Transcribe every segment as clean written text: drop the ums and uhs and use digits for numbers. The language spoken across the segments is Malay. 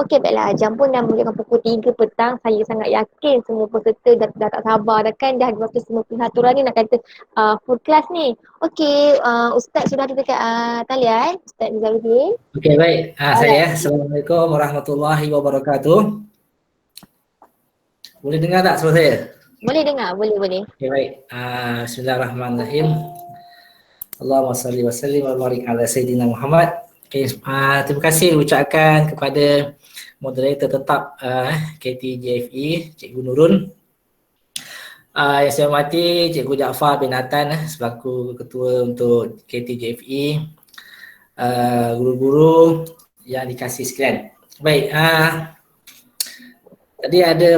Okey, baiklah. Jam pun dah menunjukkan pukul 3 petang. Saya sangat yakin semua peserta dah tak sabar dah kan. Dah 250 orang ni nak kata full class ni. Okey, Ustaz sudah ada dekat talian. Ustaz Nizaruddin. Okey, baik. Alright. Assalamualaikum warahmatullahi wabarakatuh. Boleh dengar tak suara saya? Boleh dengar? Boleh. Okey, baik. Bismillahirrahmanirrahim. Allahumma salli wa sallim wa barik ala Sayyidina Muhammad. Okay, terima kasih ucapkan kepada moderator tetap KTJFE, Cikgu Nurun. Yang saya hormati Cikgu Jaafar bin Nathan selaku ketua untuk KTJFE, guru-guru yang dikasih sekalian. Baik, tadi ada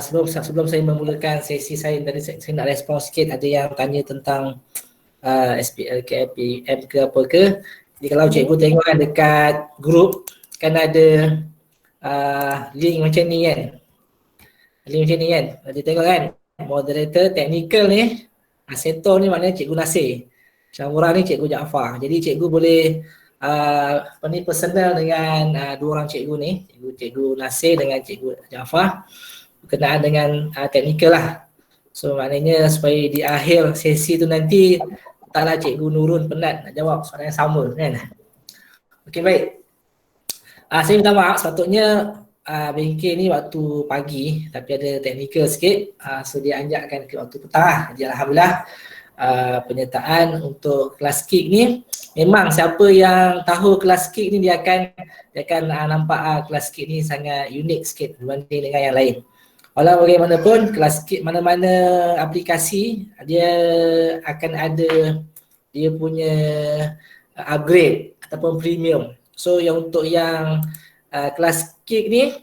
sebelum saya memulakan sesi saya tadi saya nak respon sikit, ada yang tanya tentang SPL ke APM ke apa ke. Jadi kalau cikgu tengok kan dekat grup kan ada link macam ni kan. Dia tengok kan moderator teknikal ni Seto ni maknanya Cikgu Nasir. Syamura ni Cikgu Jaafar. Jadi cikgu boleh personal dengan dua orang cikgu ni, Cikgu Nasir dengan Cikgu Jaafar berkenaan dengan teknikal lah. So maknanya supaya di akhir sesi tu nanti taklah Cikgu Nurun penat nak jawab soalan yang sama kan. Okey, baik. Saya minta maaf sepatutnya bengkel ni waktu pagi tapi ada teknikal sikit, so dia anjakkan ke waktu petang. Jadi alhamdulillah penyertaan untuk kelas kick ni memang siapa yang tahu kelas kick ni dia akan nampak kelas kick ni sangat unik sikit berbanding dengan yang lain. Walau bagaimanapun kelas kick mana-mana aplikasi dia akan ada dia punya upgrade ataupun premium. So yang untuk yang kelas kick ni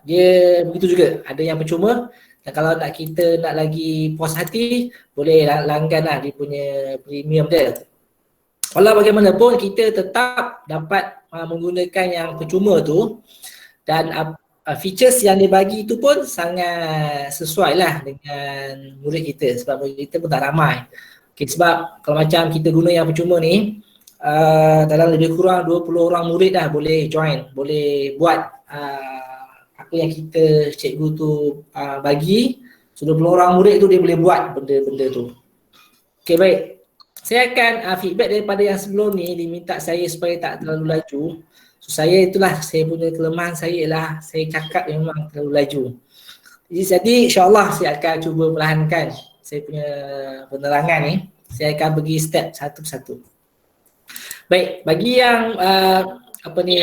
dia begitu juga, ada yang percuma. Dan kalau kita nak lagi puas hati boleh langgan lah dia punya premium dia. Walau bagaimanapun kita tetap dapat menggunakan yang percuma tu, dan features yang dia bagi tu pun sangat sesuai lah dengan murid kita sebab murid kita pun tak ramai. Okay, sebab kalau macam kita guna yang percuma ni dalam lebih kurang 20 orang murid dah boleh join, boleh buat apa yang kita cikgu tu bagi. So 20 orang murid tu dia boleh buat benda-benda tu. Okay, baik. Saya akan feedback daripada yang sebelum ni, diminta saya supaya tak terlalu laju. So saya punya kelemahan saya ialah saya cakap memang terlalu laju. Jadi insyaAllah saya akan cuba perlahankan saya punya penerangan ni. Saya akan pergi step satu persatu. Baik, bagi yang apa ni,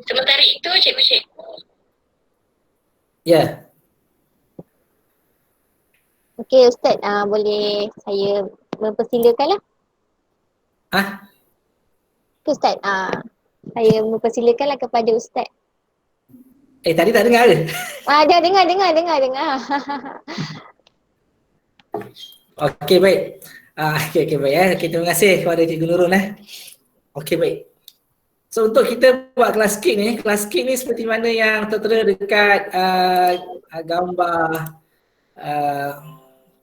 sementara itu cikgu. Ya. Okey Ustaz, boleh saya mempersilakan lah. Ustaz, saya mempersilakanlah kepada Ustaz. Tadi tak dengar ke? Dah dengar. Okey, baik. Okey, baik. Okay, terima kasih kepada Cikgu Nurun. Okey, baik. So untuk kita buat kelas kick ni seperti mana yang tertera dekat gambar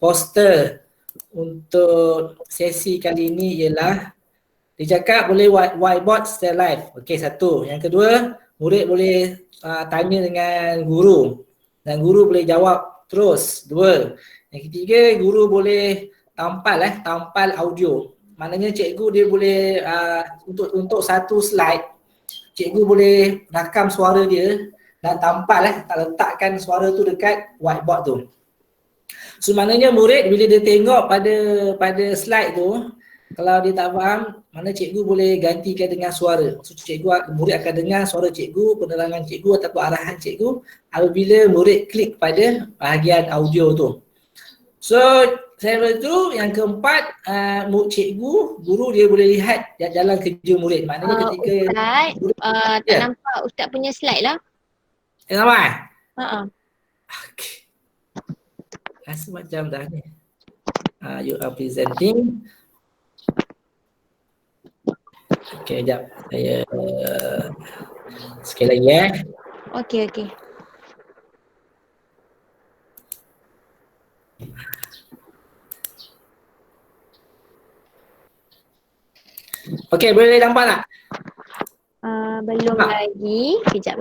poster untuk sesi kali ini ialah dia cakap boleh whiteboard secara live. Okey, satu. Yang kedua, murid boleh tanya dengan guru dan guru boleh jawab terus. Dua. Yang ketiga, guru boleh tampal audio. Maknanya cikgu dia boleh untuk satu slide cikgu boleh rakam suara dia dan tampal letakkan suara tu dekat whiteboard tu. So maknanya murid bila dia tengok pada slide tu, kalau dia tak faham, mana cikgu boleh gantikan dengan suara. Maksud murid akan dengar suara cikgu, penerangan cikgu ataupun arahan cikgu apabila murid klik pada bahagian audio tu. So tu yang keempat, guru dia boleh lihat jalan kerja murid. Maknanya ketika Ustaz, tak nampak Ustaz punya slide lah. Nampak? Okay. Rasa macam dah ni. You are presenting. Okay, sekejap. Saya sekali lagi Okey. Okey, boleh nampak tak? Belum Nampak? lagi. Kejap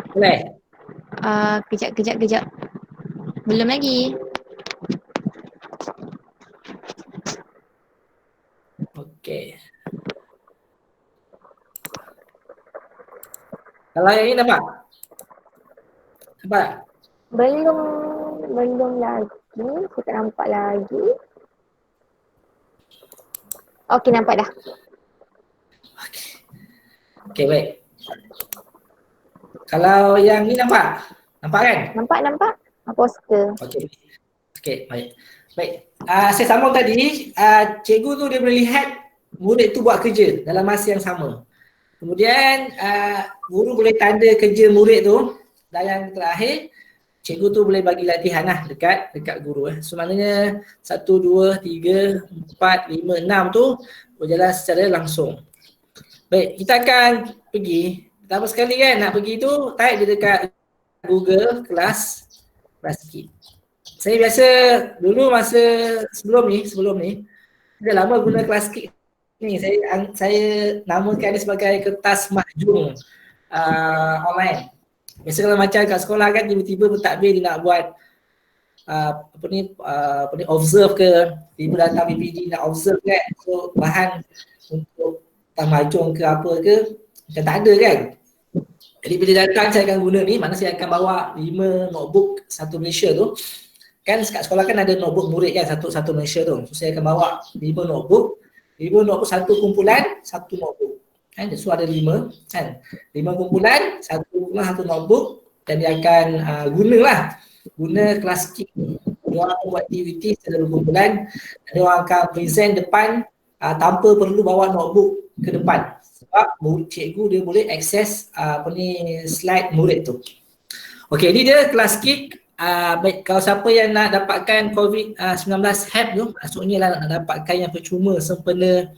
Boleh? Kejap. Belum lagi. Okey. Kalau yang ini nampak? Nampak? Belum lagi. Saya tak nampak lagi. Okey, nampak dah. Okey, baik. Kalau yang ni nampak? Nampak kan? Nampak? Poster. Okey. Okey, baik. Baik. Saya sambung tadi, cikgu tu dia boleh lihat murid tu buat kerja dalam masa yang sama. Kemudian guru boleh tanda kerja murid tu, dan yang terakhir cikgu tu boleh bagi latihan lah dekat guru. So maknanya 1, 2, 3, 4, 5, 6 tu berjalan secara langsung. Baik, kita akan pergi. Pertama sekali kan nak pergi tu type dia dekat Google kelas sikit. Saya biasa dulu masa sebelum ni dah lama guna kelas sikit ni. Saya namakan dia sebagai kertas mahjong online. Biasa kalau macam kat sekolah kan tiba-tiba pentadbir dia nak buat observe ke, tiba datang PPG nak observe kan. So bahan untuk mahjong ke apa ke macam tak ada kan. Jadi bila datang saya akan guna ni, mana saya akan bawa 5 notebook satu Malaysia tu. Kan kat sekolah kan ada notebook murid kan satu Malaysia tu. So saya akan bawa 5 notebook, satu kumpulan, satu notebook. Kan so ada 5 kan. 5 kumpulan, satu notebook, dan dia akan guna kelas kit. Dia orang buat aktiviti secara berkumpulan, dan dia orang akan present depan tanpa perlu bawa notebook ke depan. Sebab cikgu dia boleh akses slide murid tu. Okey, ni dia kelas kit. Baik, kalau siapa yang nak dapatkan COVID-19 HEP tu, maksudnya lah nak dapatkan yang percuma sempena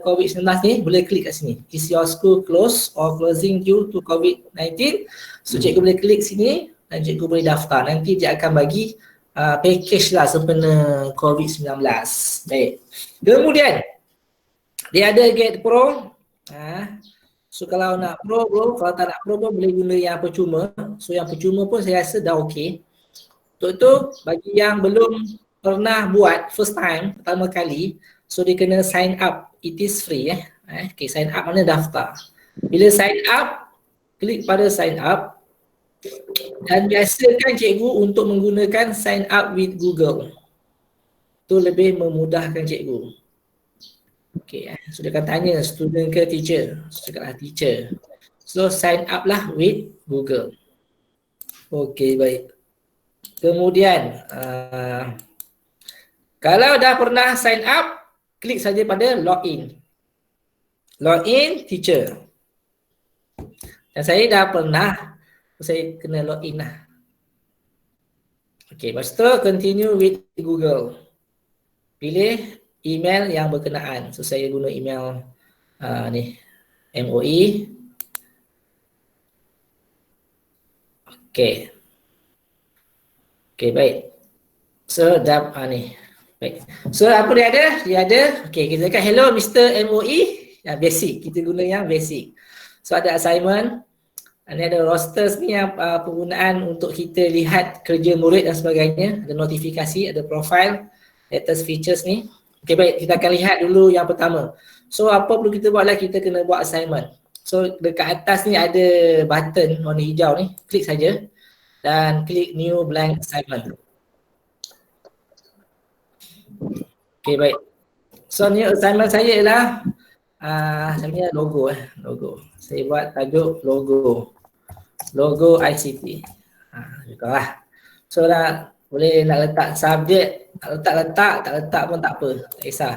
COVID-19 ni, boleh klik kat sini. Is your school closed or closing due to COVID-19? So cikgu boleh klik sini dan cikgu boleh daftar. Nanti dia akan bagi package lah sempena COVID-19. Baik. Kemudian dia ada Get Pro. So kalau nak Pro, kalau tak nak Pro pun boleh guna yang percuma. So yang percuma pun saya rasa dah okey. Untuk itu bagi yang belum pernah buat first time, pertama kali, so dia kena sign up. It is free Okay, sign up mana daftar. Bila sign up, klik pada sign up. Dan biasakan cikgu untuk menggunakan sign up with Google. Itu lebih memudahkan cikgu. Okay, so dia akan tanya student ke teacher. So cakaplah teacher. So sign up lah with Google. Okay, baik. Kemudian kalau dah pernah sign up, klik saja pada login. Login teacher. Dan saya dah pernah, saya kena login lah. Okay, lepas tu continue with Google. Pilih email yang berkenaan. So saya guna email ni MOE. Okay. Okay, baik. So dah ni. Baik. So apa dia ada? Dia ada. Okay, kita cakap hello Mr. MOE. Basic. Kita guna yang basic. So ada assignment. Ini ada rosters ni yang penggunaan untuk kita lihat kerja murid dan sebagainya. Ada notifikasi, ada profile, latest features ni. Okay, baik, kita akan lihat dulu yang pertama. So apa perlu kita buat lah, kita kena buat assignment. So dekat atas ni ada button warna hijau ni, klik saja dan klik new blank assignment. Okay, baik. So new assignment saya ialah sebenarnya logo. Saya buat tajuk logo ICT. Lah. So dah boleh nak letak subjek, tak letak pun tak apa, tak kisah.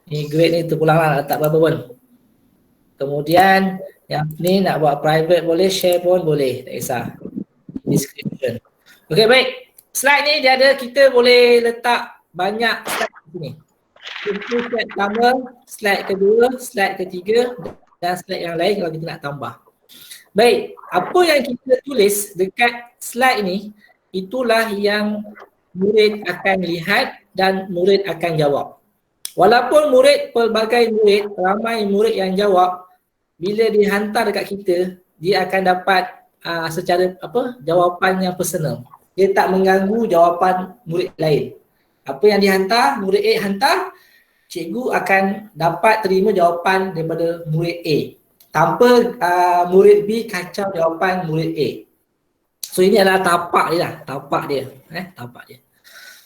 Ni grade ni terpulang lah, letak berapa pun. Kemudian yang ni nak buat private boleh, share pun boleh, tak kisah. Description. Okay, baik. Slide ni dia ada, kita boleh letak banyak slide di sini. Slide pertama, slide kedua, slide ketiga dan slide yang lain kalau kita nak tambah. Baik, apa yang kita tulis dekat slide ni, itulah yang murid akan lihat dan murid akan jawab. Walaupun pelbagai murid, ramai murid yang jawab, bila dihantar dekat kita, dia akan dapat secara jawapan yang personal. Dia tak mengganggu jawapan murid lain. Apa yang dihantar, murid A hantar, cikgu akan dapat terima jawapan daripada murid A tanpa murid B kacau jawapan murid A. So ini adalah tapak dia lah, tapak dia.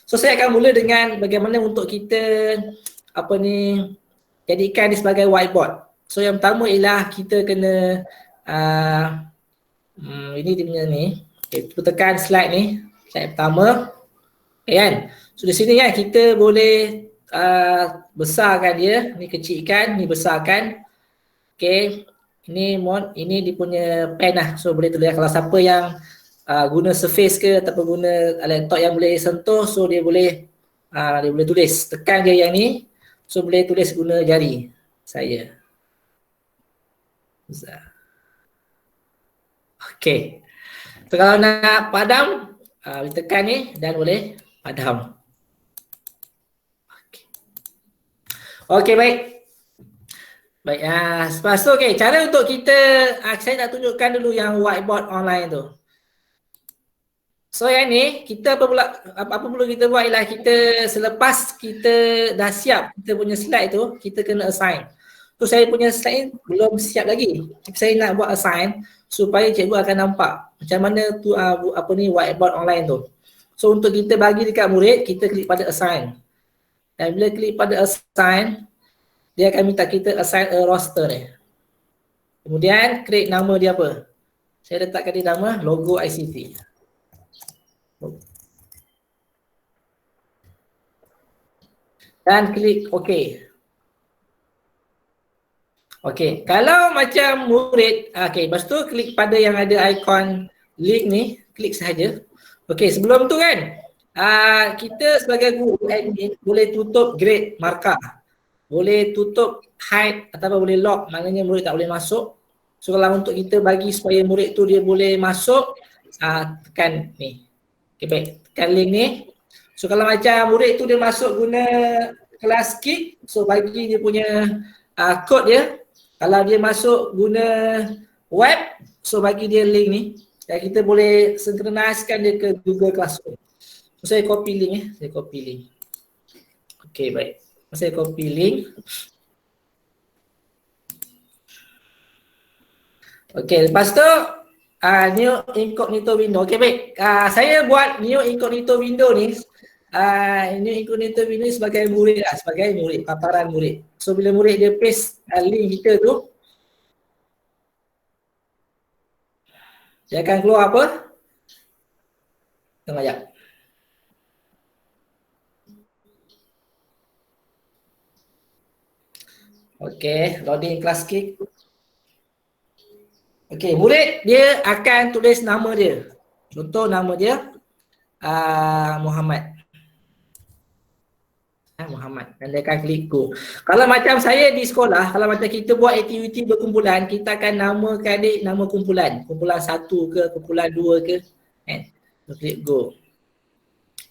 So saya akan mula dengan bagaimana untuk kita jadikan dia sebagai whiteboard. So yang pertama ialah kita kena ini dia punya ni. Okay, tekan slide ni, slide pertama. Okay, kan? So di sini kan kita boleh besarkan dia, ni kecilkan, ni besarkan. Okay, ini dia punya pen lah. So boleh tulis kalau siapa yang guna Surface ke ataupun guna laptop yang boleh sentuh, so dia boleh tulis. Tekan je yang ni, so boleh tulis guna jari saya. Okay. So kalau nak padam, tekan ni dan boleh padam. Okay, baik. Baik, lepas tu cara untuk kita, saya nak tunjukkan dulu yang whiteboard online tu. So yang ni, kita apa perlu kita buat ialah kita selepas kita dah siap kita punya slide tu, kita kena assign. So saya punya slide belum siap lagi. Saya nak buat assign supaya cikgu akan nampak macam mana tu whiteboard online tu. So untuk kita bagi dekat murid, kita klik pada assign. Dan bila klik pada assign, dia akan minta kita assign a roster ni. Kemudian create nama dia apa? Saya letakkan dia nama logo ICT. Dan klik OK. OK, kalau macam murid, lepas tu klik pada yang ada ikon link ni, klik sahaja. OK, sebelum tu kan, kita sebagai guru admin boleh tutup grade markah. Boleh tutup hide ataupun boleh lock, maknanya murid tak boleh masuk. So kalau untuk kita bagi supaya murid tu dia boleh masuk, tekan ni. Okay, baik, tekan link ni. So kalau macam murid tu dia masuk guna kelas Kik, so bagi dia punya kod dia. Kalau dia masuk guna web, so bagi dia link ni. Dan kita boleh synchronizekan dia ke Google Classroom. So saya copy link saya copy link. Okay, baik. Saya copy link. Okay, lepas tu new incognito window. Okay, baik. Saya buat new incognito window ni. New incognito window ni sebagai murid lah, sebagai murid, paparan murid. So bila murid dia paste link kita tu, dia akan keluar apa? Tengok sekejap. Okay, loading class Kik. Okay, murid dia akan tulis nama dia. Contoh nama dia Muhammad. Muhammad. Dan dia akan klik go. Kalau macam saya di sekolah, kalau macam kita buat aktiviti berkumpulan, kita akan namakan dia nama kumpulan. Kumpulan 1 ke, kumpulan 2 ke. So, klik go.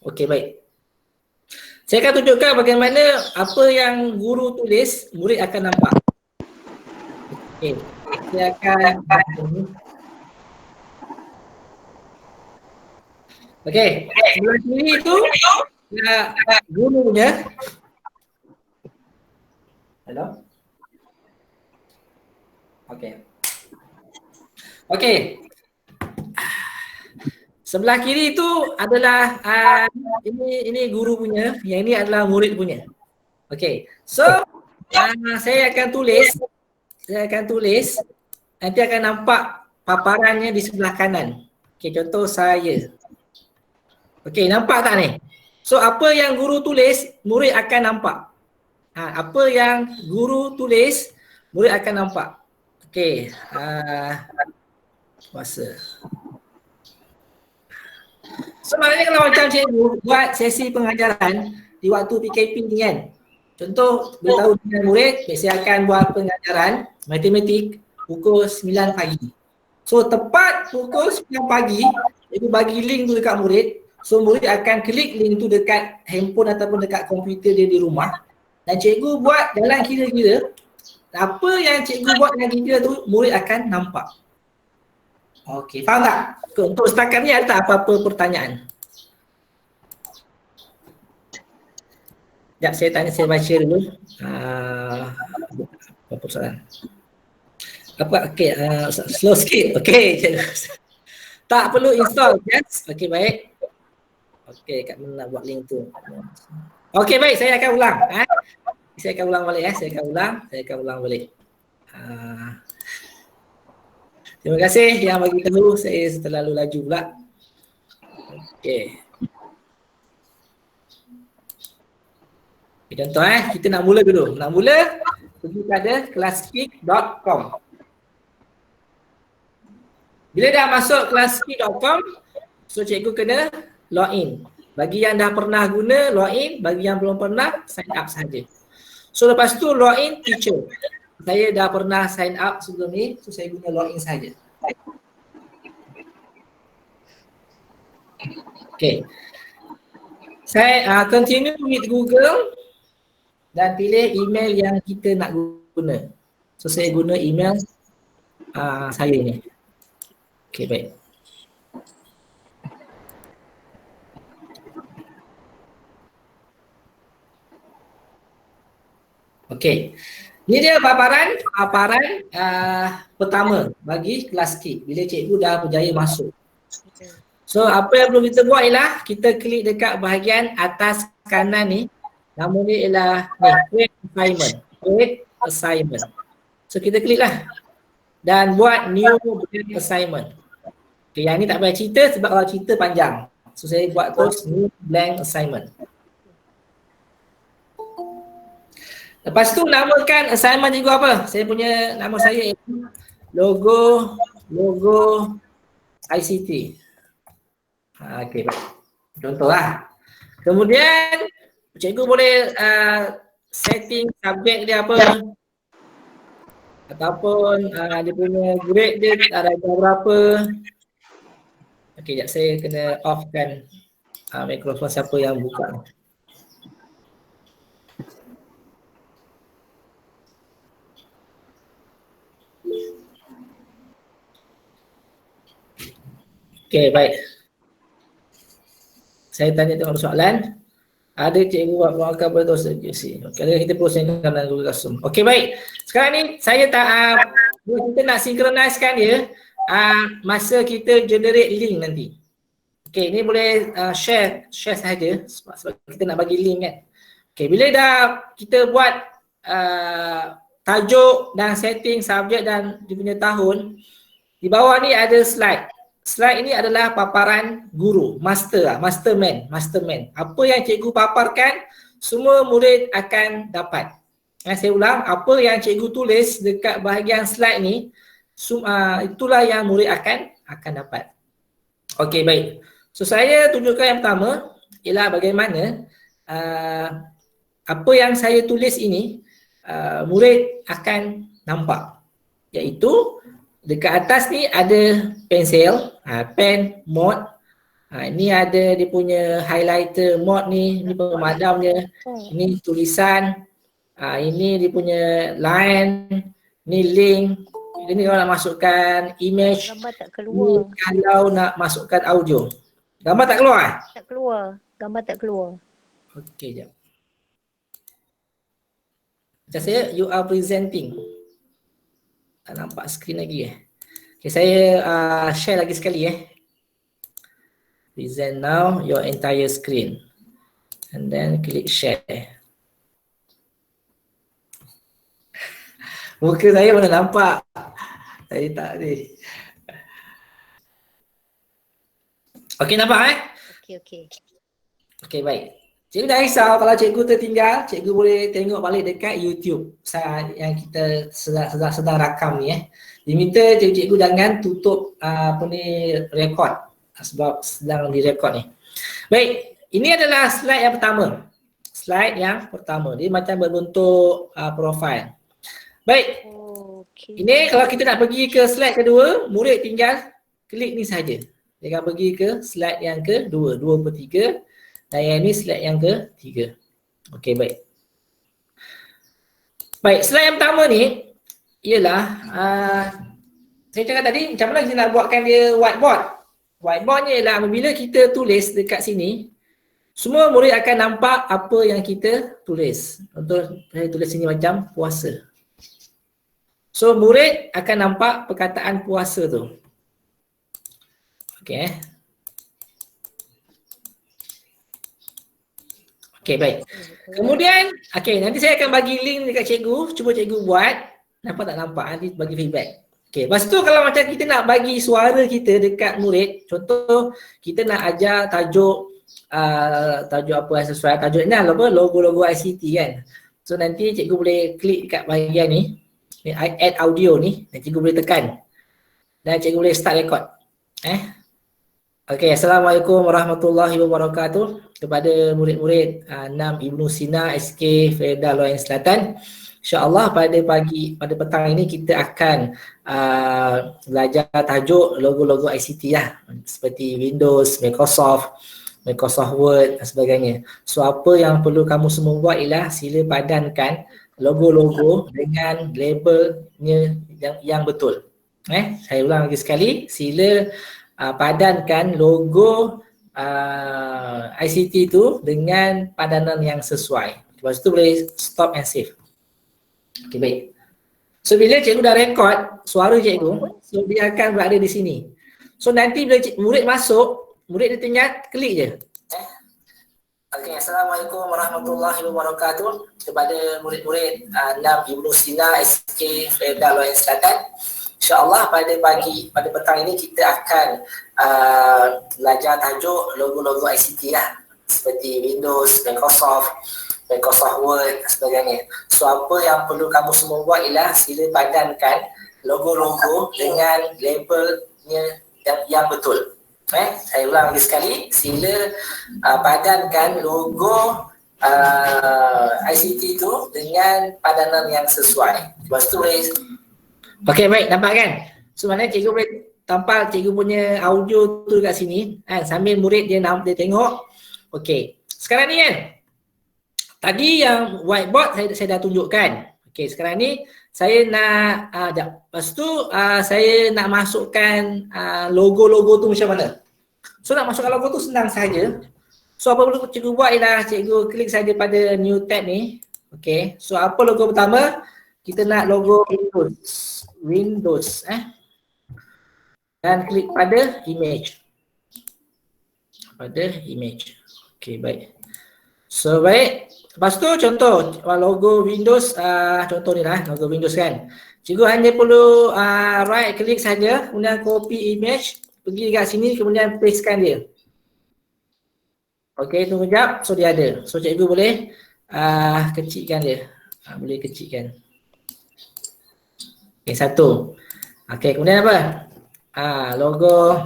Okay, baik. Saya akan tunjukkan bagaimana apa yang guru tulis, murid akan nampak. Okay. Saya akan okay. Sebelah kiri tu guru punya. Hello? Okay. Okay. Sebelah kiri tu adalah ini guru punya, yang ini adalah murid punya. Okay. So saya akan tulis, nanti akan nampak paparannya di sebelah kanan. Okay, contoh saya. Okay, nampak tak ni? So apa yang guru tulis, murid akan nampak. Apa yang guru tulis, murid akan nampak. Okay, puasa. So maknanya kalau macam cikgu buat sesi pengajaran di waktu PKP ni kan, contoh beritahu dengan murid, saya akan buat pengajaran matematik pukul 9 pagi. So tepat pukul 9 pagi, cikgu bagi link tu dekat murid, So murid akan klik link tu dekat handphone ataupun dekat komputer dia di rumah dan cikgu buat jalan kira-kira. Apa yang cikgu buat dengan kira tu murid akan nampak. Okey, faham tak? Untuk setakat ni ada tak apa-apa pertanyaan? Sekejap saya tanya, saya baca dulu. Apa soalan? Apa? Okey, slow sikit. Okey, cikgu. Tak perlu install, yes? Okey, baik. Okey, kat mana nak buat link tu? Okey, baik, saya akan ulang. Saya akan ulang balik. Saya akan ulang balik. Terima kasih yang bagi tahu, saya terlalu laju pula. Okey. Contoh kita nak mula dulu. Nak mula, pergi pada classkick.com. Bila dah masuk classkick.com, so cikgu kena login. Bagi yang dah pernah guna, login. Bagi yang belum pernah, sign up saja. So lepas tu login teacher. Saya dah pernah sign up sebelum ni, so saya guna login saja. Okay. Saya continue with Google dan pilih email yang kita nak guna. So saya guna email saya ni. Okay, baik. Okay. Ini dia paparan pertama bagi Classkick bila cikgu dah berjaya masuk. So apa yang perlu kita buat ialah kita klik dekat bahagian atas kanan ni. Nama dia ialah create assignment. So kita klik lah dan buat new blank assignment. Okay, yang ni tak payah cerita sebab kalau cerita panjang. So saya buat terus new blank assignment. Lepas tu namakan assignment cikgu apa? Saya punya nama saya logo ICT. Okey, contohlah. Kemudian cikgu boleh setting subjek dia apa ataupun dia punya grade dia darjah berapa. Okey, sekejap saya kena off-kan mikrofon siapa yang buka. Okey, baik. Saya tanya tengok soalan. Ada cikgu buat akan berterus sih. Okey, kita proseskan dalam Google Classroom. Okey, baik. Sekarang ni saya kita nak sinkronisekan dia masa kita generate link nanti. Okey, ini boleh share saja sebab kita nak bagi link kan. Okey, bila dah kita buat tajuk dan setting subjek dan dia punya tahun, di bawah ni ada slide. Slide ini adalah paparan guru, masterman. Apa yang cikgu paparkan, semua murid akan dapat. Saya ulang, apa yang cikgu tulis dekat bahagian slide ni, itulah yang murid akan dapat. Okey, baik. So saya tunjukkan yang pertama ialah bagaimana apa yang saya tulis ini murid akan nampak. Iaitu dekat atas ni ada pensel, pen, mode. Ini ada dia punya highlighter mode ni pemadam dia. Ini tulisan. Ini dia punya line. Ini link. Ini kalau nak masukkan image. Gambar tak keluar. Ini kalau nak masukkan audio. Gambar tak keluar? Tak keluar. Gambar tak keluar. Okey, jap. Macam saya, you are presenting. Tak nampak skrin lagi Okay, saya share lagi sekali Present now your entire screen. And then click share. Muka saya mana nampak? Saya tak ni. Okey, nampak Okey. Okey, baik. Cikgu tak risau kalau cikgu tertinggal, cikgu boleh tengok balik dekat YouTube yang kita sedang rakam ni Diminta cikgu jangan tutup rekod sebab sedang direkod ni. Baik, ini adalah slide yang pertama. Slide yang pertama. Dia macam berbentuk profil. Baik. Okay. Ini kalau kita nak pergi ke slide kedua, murid tinggal klik ni saja. Dia akan pergi ke slide yang kedua, 2/3. Dan yang ini slide yang ketiga. Okey, baik. Baik, slide yang pertama ni ialah saya cakap tadi macam mana kita nak buatkan dia whiteboard. Whiteboard ni ialah apabila kita tulis dekat sini, semua murid akan nampak apa yang kita tulis. Contoh saya tulis sini macam puasa. So murid akan nampak perkataan puasa tu. Okey. Okey, baik. Kemudian, okey, nanti saya akan bagi link dekat cikgu. Cuba cikgu buat. Nampak tak nampak? Nanti bagi feedback. Okey, lepas tu kalau macam kita nak bagi suara kita dekat murid, contoh kita nak ajar tajuk apa yang sesuai tajuknya apa, logo-logo ICT kan. So nanti cikgu boleh klik kat bahagian ni add audio ni, dan cikgu boleh tekan. Dan cikgu boleh start record. Okey, Assalamualaikum warahmatullahi wabarakatuh kepada murid-murid 6 Ibnu Sina SK Fedah Loyang Selatan. InsyaAllah pada petang ini kita akan belajar tajuk logo-logo ICT lah, seperti Windows, Microsoft Word dan sebagainya. So apa yang perlu kamu semua buat ialah sila padankan logo-logo dengan labelnya yang betul. Saya ulang lagi sekali, sila padankan logo ICT tu dengan padanan yang sesuai. Lepas tu boleh stop and save. Okey, baik. So bila cikgu dah rekod suara cikgu, so dia akan berada di sini. So nanti bila murid masuk, murid dia tinggal klik je. Okey, Assalamualaikum warahmatullahi wabarakatuh kepada murid-murid 6 Ibnu Sina SK Fedah Loyang Selatan. InsyaAllah pada petang ini kita akan belajar tajuk logo-logo ICT lah, seperti Windows, Microsoft Word dan sebagainya. So apa yang perlu kamu semua buat ialah sila padankan logo-logo dengan labelnya yang betul. Saya ulang lagi sekali, sila padankan logo ICT tu dengan padanan yang sesuai. Lepas tu boleh. Okey, baik, nampak kan? So maknanya cikgu boleh tampal cikgu punya audio tu dekat sini sambil murid dia tengok. Okey, sekarang ni kan, tadi yang whiteboard saya dah tunjukkan. Okey, sekarang ni saya nak lepas tu saya nak masukkan logo-logo tu macam mana. So nak masukkan logo tu senang saja. So apa perlu cikgu buat ialah cikgu klik saja pada new tab ni. Okey, so apa logo pertama? Kita nak logo Windows dan klik pada image. Okey, baik. So baik. Lepas tu contoh logo Windows, contoh ni lah logo Windows kan. Cikgu hanya perlu right klik saja, kemudian copy image, pergi kat sini kemudian pastekan dia. Okey, tunggu sekejap. So dia ada. So cikgu boleh kecilkan dia. Boleh kecilkan. Okey, satu. Okey, kemudian apa? Logo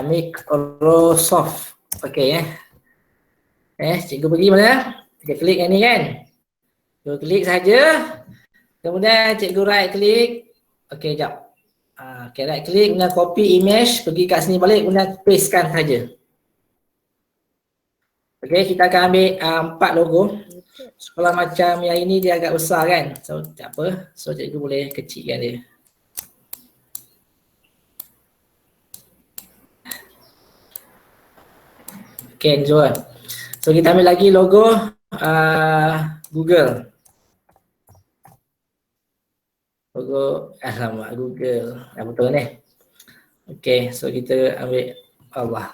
Microsoft. Okey cikgu pergi mana? Kita klik yang ni kan? Cikgu klik saja. Kemudian cikgu right klik. Okey, jap. Okey, right klik, kemudian copy image, pergi kat sini balik, kemudian pastekan saja. Okey, kita akan ambil 4 logo. So, kalau macam yang ini dia agak besar kan? So tak apa. So cikgu boleh kecilkan dia. Okey, jom. So kita ambil lagi logo Google. Logo alamak Google. Betul ni. Okey, so kita ambil Allah.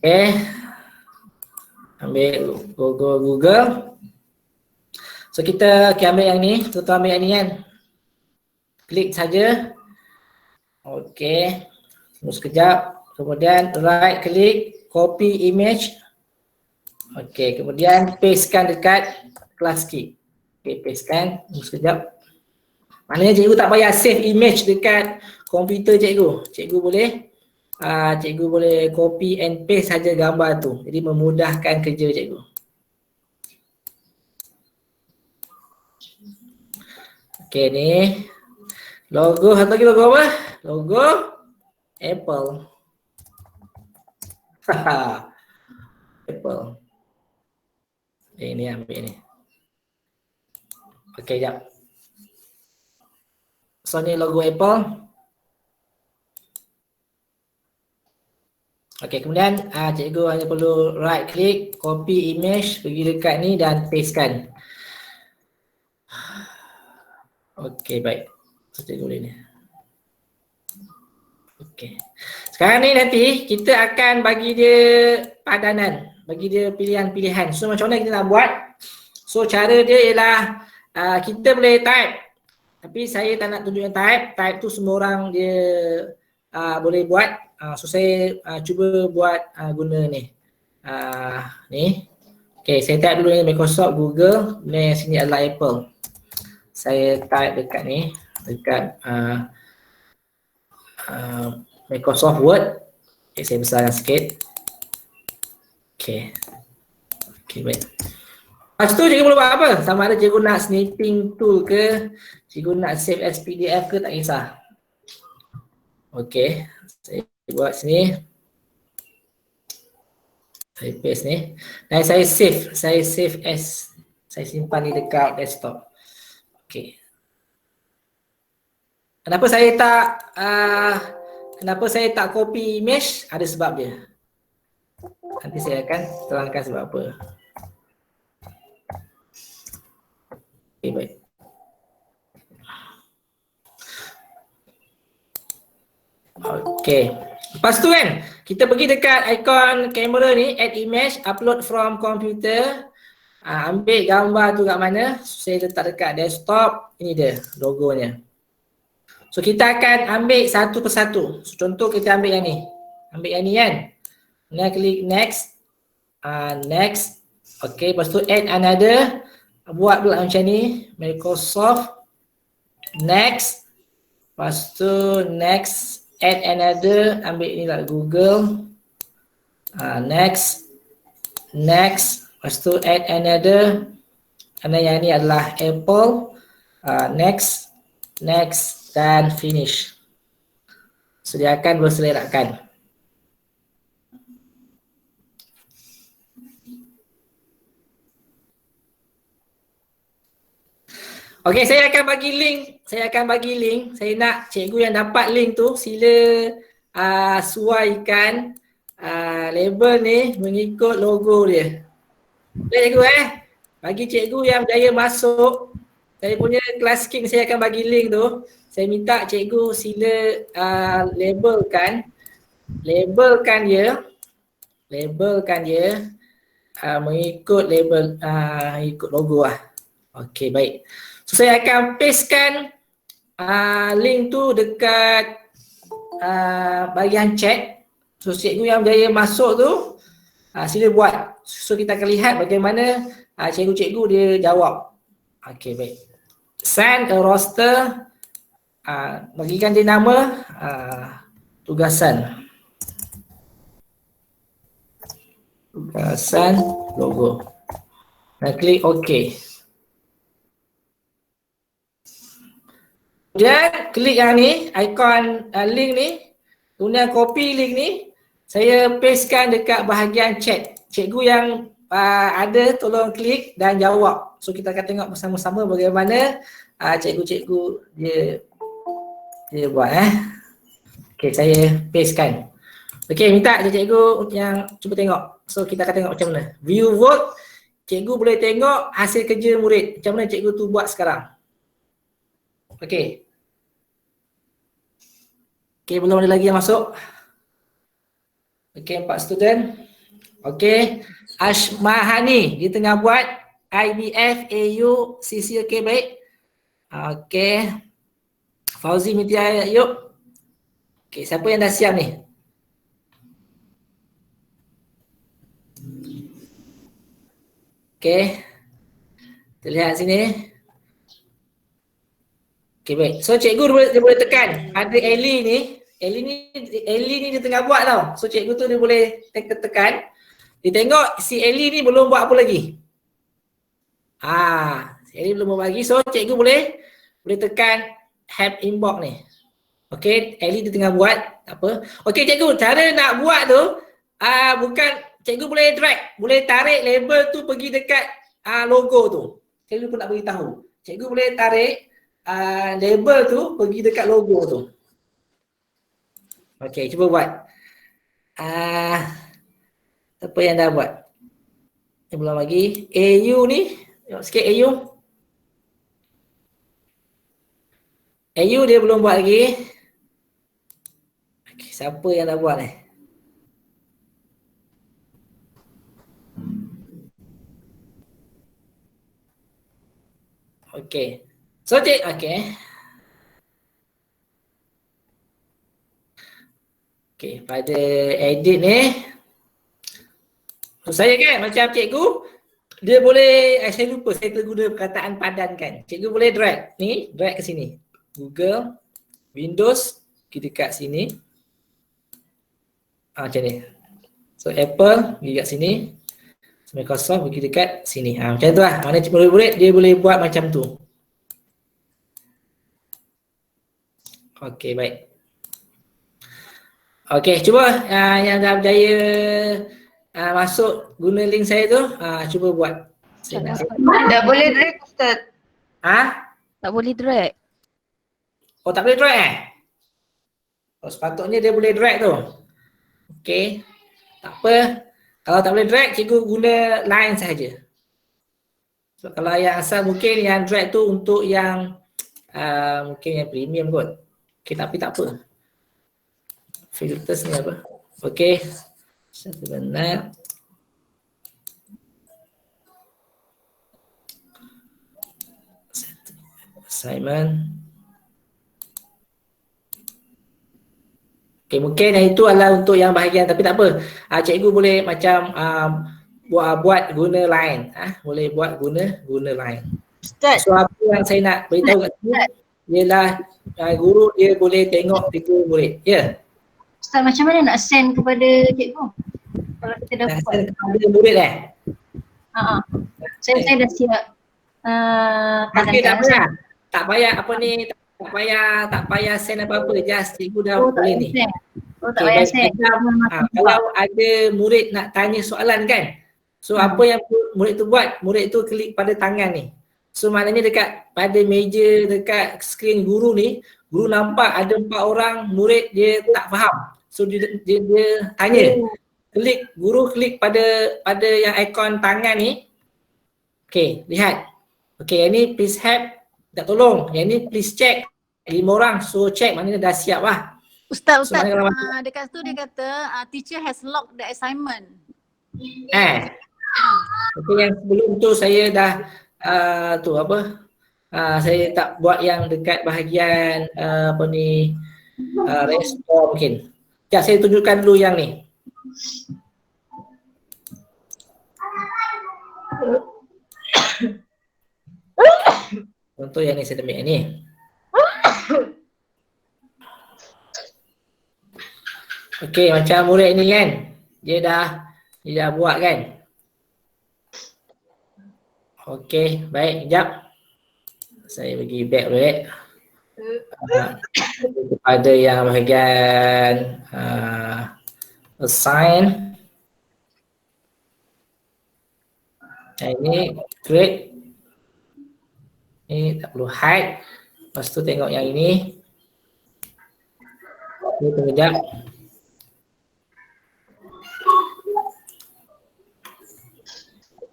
Okay, ambil logo Google. So kita ambil yang ni, kita ambil yang ni kan. Klik saja. Okay, tunggu sekejap. Kemudian right klik, copy image. Okay, kemudian pastekan dekat class key. Okay, pastekan, tunggu sekejap. Maknanya cikgu tak payah save image dekat komputer cikgu. Cikgu boleh copy and paste saja gambar tu. Jadi memudahkan kerja cikgu. Okey ni. Logo, satu lagi logo apa? Logo Apple. Haha. Apple. Ini ambil ni. Okey, jap. So ni logo Apple. Okey, kemudian cikgu hanya perlu right click, copy image, pergi dekat ni dan pastekan. Okey, baik. So cikgu boleh ni. Okey. Sekarang ni nanti kita akan bagi dia padanan, bagi dia pilihan-pilihan. So macam mana kita nak buat? So cara dia ialah kita boleh type. Tapi saya tak nak tunjuk yang type. Type tu semua orang dia boleh buat. So saya cuba buat guna ni. Ni. Okay, saya type dulu ni Microsoft, Google. Ni sini adalah Apple. Saya type dekat ni. Dekat Microsoft Word. Okay, saya besarkan sikit. Okay. Okay, baik. Lepas tu cikgu boleh buat apa? Sama ada cikgu nak snipping tool ke, cikgu nak save as PDF ke, tak kisah. Okay, saya buat sini. Saya paste ni. Dan saya save as. Saya simpan ni dekat desktop. Okay. Kenapa saya tak copy image? Ada sebab dia. Nanti saya akan terangkan sebab apa. Okay, baik. Okay. Lepas tu kan, kita pergi dekat ikon kamera ni, add image, upload from computer. Ambil gambar tu kat mana. Saya letak dekat desktop. Ini dia logonya. So kita akan ambil satu persatu. So, contoh kita ambil yang ni. Ambil yang ni kan. Kemudian klik next. Next. Okay, lepas tu add another. Buat pula macam ni. Microsoft. Next. Lepas tu next. Add another. Ambil ni lah Google. Next. Next. Lepas tu add another. Kerana yang ni adalah Apple. Next. Next. Dan finish. So dia akan berselerakkan. Okey, saya akan bagi link. Saya nak cikgu yang dapat link tu sila suaikan label ni mengikut logo dia. Boleh cikgu Bagi cikgu yang berjaya masuk saya punya kelas King, saya akan bagi link tu. Saya minta cikgu sila labelkan dia mengikut label ikut logo lah. Okey, baik. So saya akan pastekan link tu dekat bahagian chat. So cikgu yang berjaya masuk tu sila buat. So kita akan lihat bagaimana cikgu-cikgu dia jawab. Okey, baik. Send a roster. Bagikan dia nama tugasan. Tugasan logo. Dan klik OK. Kemudian klik yang ni, ikon link ni. Kemudian copy link ni. Saya pastekan dekat bahagian chat. Cikgu yang ada tolong klik dan jawab. So kita akan tengok bersama-sama bagaimana cikgu-cikgu dia buat Okay, saya pastekan. Okay, minta cikgu yang cuba tengok. So kita akan tengok macam mana. View work, cikgu boleh tengok hasil kerja murid. Macam mana cikgu tu buat sekarang. Okay. Okay, belum ada lagi yang masuk. Okay, 4 student. Okay, Ashmahani, dia tengah buat IBF, AU, CC, okay, baik. Okay. Fauzi Mitia, yuk. Okay, siapa yang dah siap ni? Okay. Kita lihat sini. Okay, baik. So cikgu dia boleh tekan. Ada Ellie ni. Ellie ni dia tengah buat tau. So cikgu tu dia boleh tekan. Dia tengok si Ellie ni belum buat apa lagi. Si Ellie belum buat lagi. So cikgu boleh boleh tekan help inbox ni. Okey, Ellie dia tengah buat, tak apa. Okey cikgu, cara nak buat tu bukan cikgu boleh tarik label tu pergi dekat logo tu. Cikgu pun nak beritahu. Cikgu boleh tarik label tu pergi dekat logo tu. Okey, cuba buat. Apa yang dah buat? Belum lagi. AU ni, tengok sikit AU. AU dia belum buat lagi. Okay, siapa yang dah buat ni? Okay. So, okay. Okay, pada edit ni. So, saya kan macam cikgu, dia boleh, saya lupa saya terguna perkataan padankan. Cikgu boleh drag ni, drag ke sini. Google, Windows, pergi dekat sini. Macam ni. So Apple pergi kat sini. Microsoft pergi dekat sini. Macam tu lah. Mana murid-murid dia boleh buat macam tu. Okey, baik. Okey, cuba yang dah berjaya masuk guna link saya tu, cuba buat. Tak boleh drag Ustaz. Tak boleh drag. Oh, tak boleh drag Oh, sepatutnya dia boleh drag tu. Okey. Tak apa. Kalau tak boleh drag, cikgu guna line sahaja. So, kalau yang asal mungkin yang drag tu untuk yang mungkin yang premium kot. Okey, tapi tak apa. Filters ni apa? Okey. Satu benar. Assignment. Okay, mungkin yang itu adalah untuk yang bahagian, tapi tak apa. Cikgu boleh macam buat guna line. Boleh buat guna line. Ustaz. So apa yang saya nak beritahu kat sini ialah guru dia boleh tengok 3 murid. Ya. Ustaz, macam mana nak send kepada cikgu? Kalau kita dah buat. Send kepada murid Saya dah siap. Okay, tak payah. Tak payah send apa-apa. Just cikgu dah boleh ni. Tak payah send. Kalau ada murid nak tanya soalan kan. So apa yang murid tu buat? Murid tu klik pada tangan ni. So maknanya dekat pada meja, dekat skrin guru ni, guru nampak ada 4 orang murid dia tak faham. So dia tanya. Guru klik pada yang ikon tangan ni. Okay, lihat. Okay, yang ni please help. Tak tolong. Yang ni please check. 5 orang. So check, maknanya dah siap lah. Ustaz, So, dekat situ dia kata teacher has locked the assignment. Okay, yang sebelum tu saya dah saya tak buat yang dekat bahagian respon mungkin. Sekejap saya tunjukkan dulu yang ni. Contoh yang ni saya ambil yang ni. Okey, macam murid ni kan. Dia dah buat kan. Okey, baik, sekejap. Saya pergi back dulu kepada yang bahagian assign. Ini create. Ini tak perlu hide. Lepas tu tengok yang ini. Ini tunggu sekejap.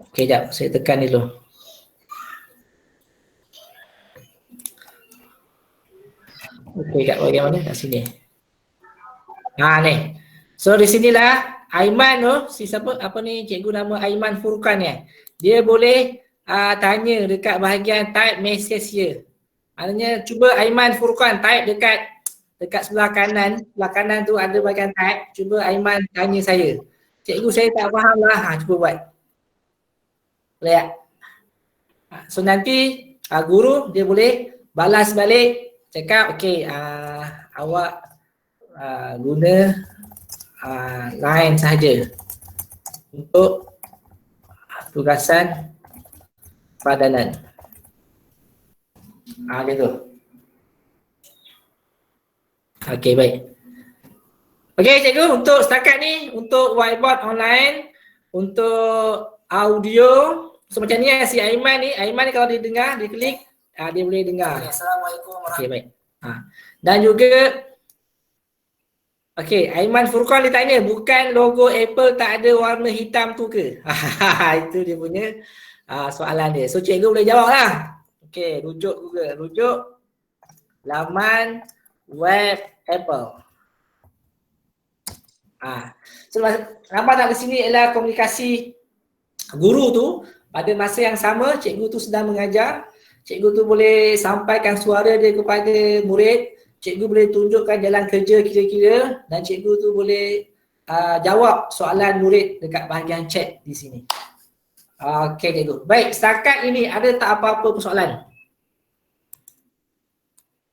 Okey, sekejap. Saya tekan dulu. Okey, kat bahagian mana? Kat sini. Ni. So di sinilah Aiman tu, siapa ni, cikgu nama Aiman Furqan ya. Dia boleh tanya dekat bahagian type message here. Maknanya cuba Aiman Furqan type dekat sebelah kanan. Sebelah kanan tu ada bahagian type. Cuba Aiman tanya saya. Cikgu saya tak faham lah. Cuba buat. Boleh tak? So nanti guru dia boleh balas balik. Cakap okey, awak guna line sahaja untuk tugasan padanan. Gitu. Okey, baik. Okey cikgu, untuk setakat ni untuk whiteboard online, untuk audio, so macam ni si Aiman ni kalau dia dengar, dia klik, dia boleh dengar. Okay, Assalamualaikum warahmatullahi wabarakatuh. Okey, baik. Dan juga okey, Aiman Furqan dia tanya, bukan logo Apple tak ada warna hitam tu ke? Itu dia punya soalan dia. So cikgu boleh jawab lah. Okey, rujuk Google, rujuk laman web Apple. So nampak tak di sini ialah komunikasi guru tu pada masa yang sama cikgu tu sedang mengajar, cikgu tu boleh sampaikan suara dia kepada murid, cikgu boleh tunjukkan jalan kerja kira-kira dan cikgu tu boleh jawab soalan murid dekat bahagian chat di sini. Okey cikgu. Baik, setakat ini ada tak apa-apa persoalan?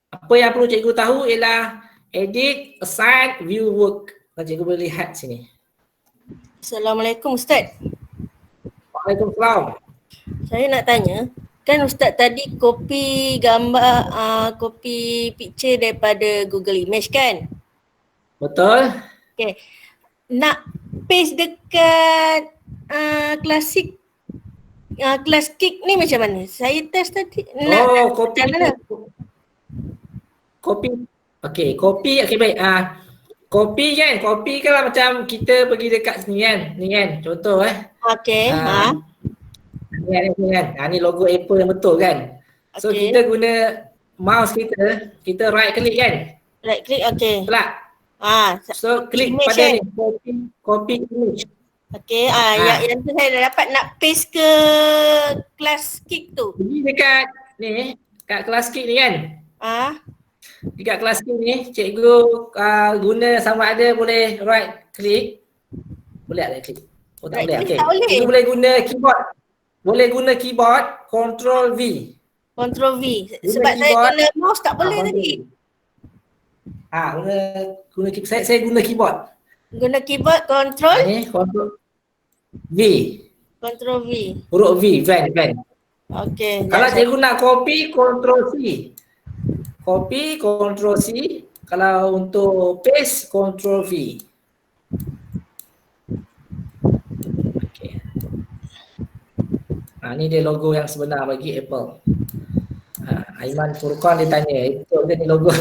Apa yang perlu cikgu tahu ialah edit, assign, view work. Cikgu boleh lihat sini. Assalamualaikum Ustaz. Waalaikumsalam. Saya nak tanya, kan Ustaz tadi copy gambar, copy picture daripada Google Image kan? Betul. Okay. Nak paste dekat klasik, Classkick ni macam mana? Saya test tadi. Copy. Copy. Okey, copy. Okey, baik. Copy kan? Copy kan macam kita pergi dekat sini kan? Ni kan? Contoh Okey. Ni kan? Ni logo Apple yang betul kan? So kita guna mouse kita right click kan? Right click, okey. Betul tak? So klik image pada kan? ni, copy image. Okey, yang tu saya dah dapat nak paste ke Classkick tu. Pergi dekat ni, kat Classkick ni kan? Dekat Classkick ni, cikgu guna sama ada boleh right click. Boleh tak right click? Oh tak boleh, okey. Cikgu boleh guna keyboard. Boleh guna keyboard, Ctrl V. Ctrl V. Sebab saya guna mouse tak boleh tadi. Guna keyboard. Saya guna keyboard. Guna keyboard Ctrl Ctrl V. Ctrl V. Huruf V, van. Okey. Kalau cikgu nak copy, Ctrl C. Copy, Ctrl C. Kalau untuk paste, Ctrl V. Okay. Ni dia logo yang sebenar bagi Apple. Aiman Furqan dia tanya, itu dia ni logo.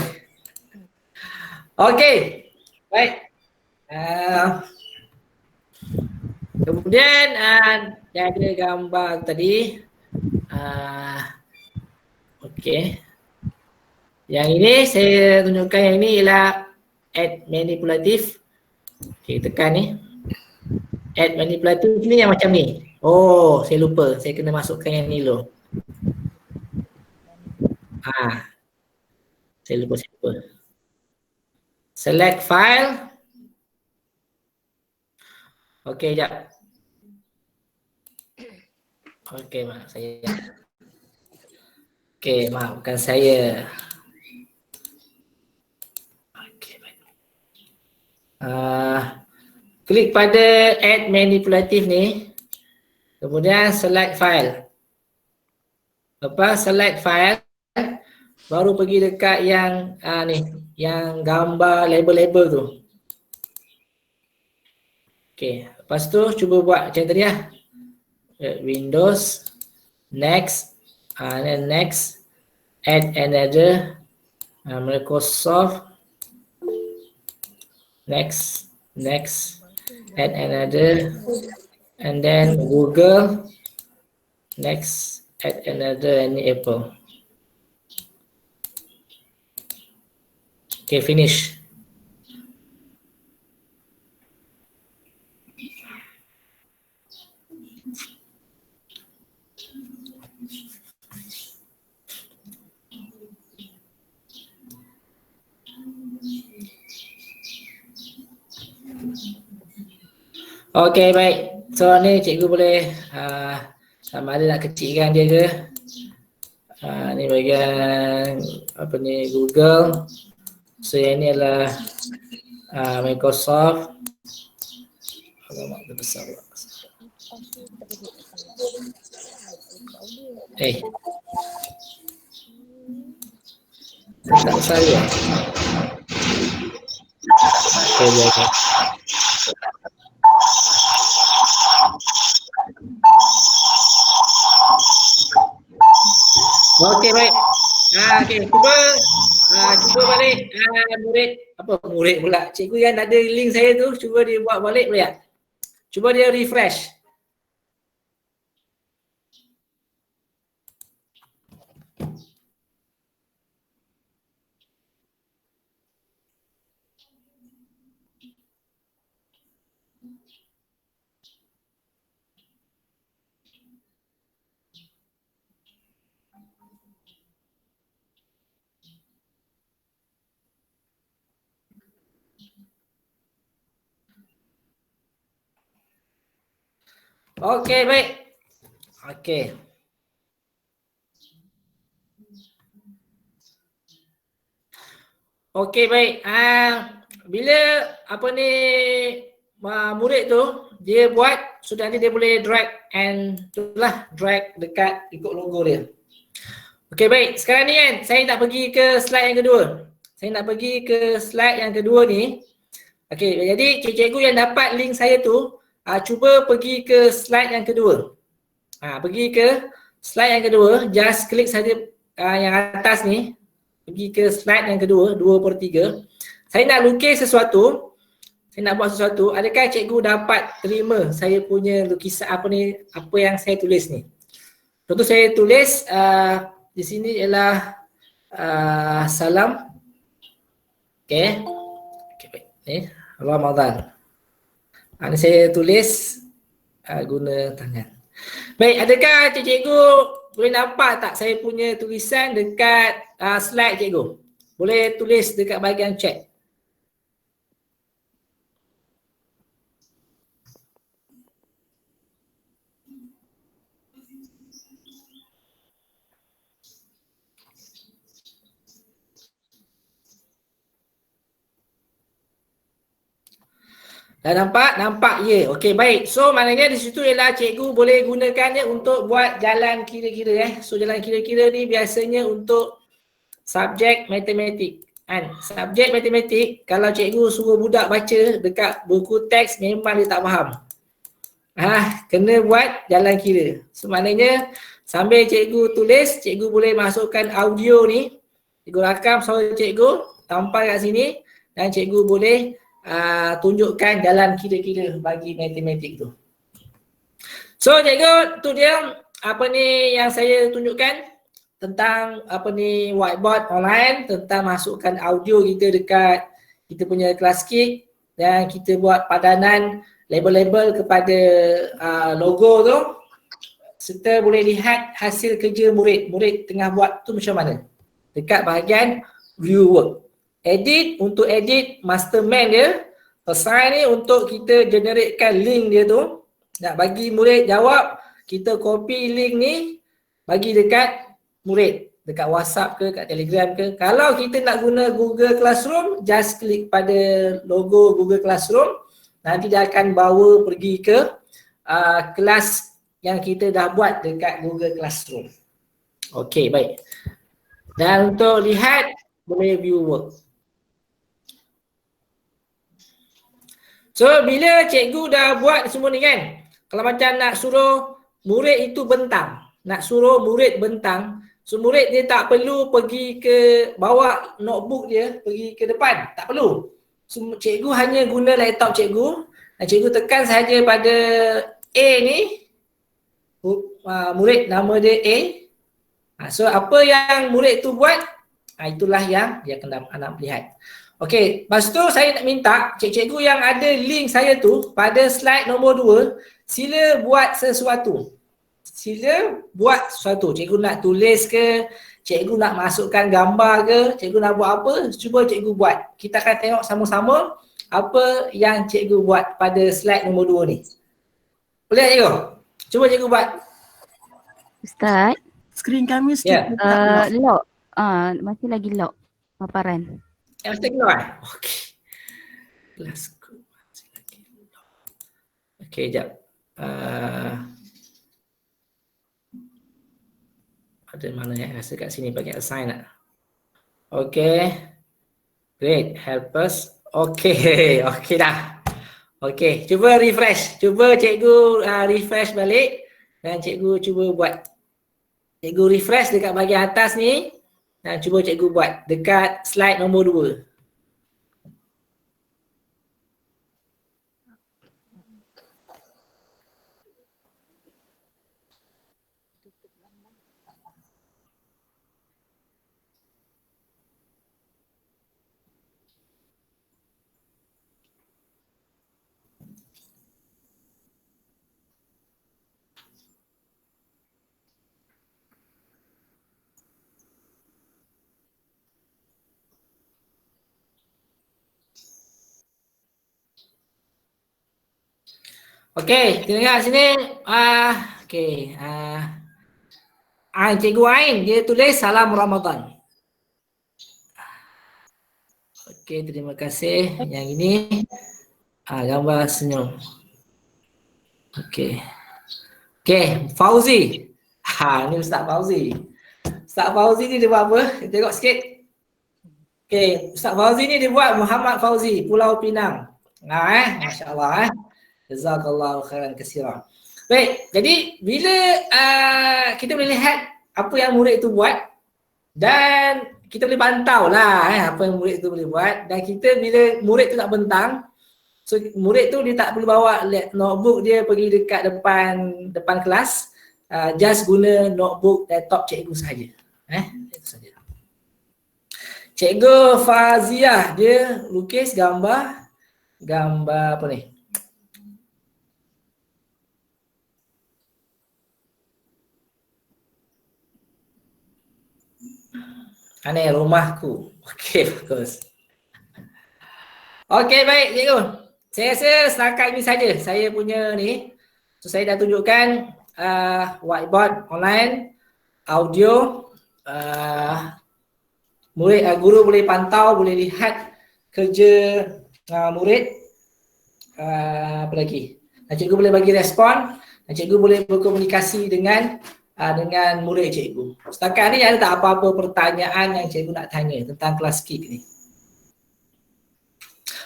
Okey. Baik. Kemudian dia ada gambar tadi. Okey. Yang ini saya tunjukkan, yang ini ialah add manipulatif. Okey, tekan ni. Add manipulatif ni yang macam ni. Oh, saya lupa. Saya kena masukkan yang ni dulu. Saya lupa. Select file. Okey, jap. Okey, maaf saya. Okey, maafkan saya. Klik pada add manipulatif ni, kemudian select file. Lepas select file, baru pergi dekat yang ni, yang gambar label-label tu. Okey, lepas tu cuba buat macam tadi lah. Windows, next, then next, add another, Microsoft, next, add another, and then Google, next, add another, and Apple. Okay, finish. Okey, baik. So ni cikgu boleh sama ada nak kecilkan dia ke. Ni bahagian apa ni, Google. So yang ni adalah Microsoft. Alamak, dia besar pula. Tak besar ya. Okay, okay. Okey, baik. Okey, cuba balik murid pula. Cikgu yang ada link saya tu, cuba dia buat balik boleh tak? Cuba dia refresh. Okey, baik. Okey. Okey, baik. Bila murid tu dia buat, sudah nanti dia boleh drag dekat ikut logo dia. Okey, baik. Sekarang ni kan saya nak pergi ke slide yang kedua. Okey, jadi cikgu yang dapat link saya tu, cuba pergi ke slide yang kedua. Pergi ke slide yang kedua, just klik saja yang atas ni. Pergi ke slide yang kedua, 2/3. Saya nak lukis sesuatu. Saya nak buat sesuatu. Adakah cikgu dapat terima saya punya lukisan apa yang saya tulis ni? Contoh saya tulis di sini ialah salam. Okey. Okey, baik. Ni Ramadan. Ini saya tulis guna tangan. Baik, adakah cikgu boleh nampak tak saya punya tulisan dekat slide cikgu? Boleh tulis dekat bahagian chat. Dah nampak? Nampak ya. Okey, baik. So maknanya di situ ialah cikgu boleh gunakannya untuk buat jalan kira-kira So jalan kira-kira ni biasanya untuk subjek matematik. Subjek matematik kalau cikgu suruh budak baca dekat buku teks memang dia tak faham. Kena buat jalan kira. So maknanya sambil cikgu tulis, cikgu boleh masukkan audio ni. Cikgu rakam suara cikgu, tampal kat sini dan cikgu boleh tunjukkan jalan kira-kira bagi matematik tu. So cikgu, tu dia yang saya tunjukkan tentang whiteboard online, tentang masukkan audio kita dekat kita punya kelas Kik dan kita buat padanan label-label kepada logo tu serta boleh lihat hasil kerja murid tengah buat tu macam mana dekat bahagian view work. Untuk edit mastermind dia, assign ni untuk kita generatekan link dia tu. Nak bagi murid jawab, kita copy link ni bagi dekat murid, dekat WhatsApp ke, kat Telegram ke. Kalau kita nak guna Google Classroom, just klik pada logo Google Classroom, nanti dia akan bawa pergi ke kelas yang kita dah buat dekat Google Classroom. Okey, baik. Dan untuk lihat, boleh view work. So bila cikgu dah buat semua ni kan, kalau macam nak suruh murid itu bentang, so murid dia tak perlu pergi ke bawa notebook dia pergi ke depan, tak perlu. So cikgu hanya guna laptop cikgu dan cikgu tekan saja pada A ni, murid nama dia A. So apa yang murid tu buat, itulah yang dia nak lihat. Okey, lepas tu saya nak minta cikgu yang ada link saya tu pada slide nombor 2, sila buat sesuatu. Cikgu nak tulis ke, cikgu nak masukkan gambar ke, cikgu nak buat apa, cuba cikgu buat. Kita akan tengok sama-sama apa yang cikgu buat pada slide nombor 2 ni. Boleh tak cikgu? Cuba cikgu buat. Ustaz, Skrin kami sikit. lock. Masih lagi lock paparan. Mesti keluar. Okey. Kelasku masih lagi. Okey, jap. Ada mana rasa kat sini bagi assign tak? Okay. Great. Help us. Okay. Okay dah. Okay. Cuba refresh. Cuba cikgu refresh balik. Dan cikgu cuba buat. Cikgu refresh dekat bahagian atas ni. Dan cuba cikgu buat. Dekat slide nombor 2. Okey, kita dengar sini. Okey. Cikgu Ain dia tulis salam Ramadan. Okey, terima kasih. Yang ini gambar senyum. Okey. Okey, Fauzi. Ni Ustaz Fauzi. Ustaz Fauzi ni dia buat apa? Kita tengok sikit. Okey, Ustaz Fauzi ni dia buat Muhammad Fauzi, Pulau Pinang. Masya-Allah Jazakallahu khairan katsiran. Baik, jadi bila kita boleh lihat apa yang murid itu buat dan kita boleh pantau lah apa yang murid itu boleh buat, dan kita bila murid tu nak bentang, so murid tu dia tak perlu bawa notebook dia pergi dekat depan kelas, just guna notebook laptop cikgu saja. Itu saja. Cikgu Faziah dia lukis gambar apa ni? Ini rumahku. Okey, bagus. Okey, baik cikgu. Saya rasa setakat ini saja saya punya ni. So saya dah tunjukkan whiteboard online, audio, guru boleh pantau, boleh lihat kerja murid. Apa lagi? Cikgu boleh bagi respon, dan cikgu boleh berkomunikasi dengan murid cikgu. Setakat ni ada tak apa-apa pertanyaan yang cikgu nak tanya tentang kelas KIK ni?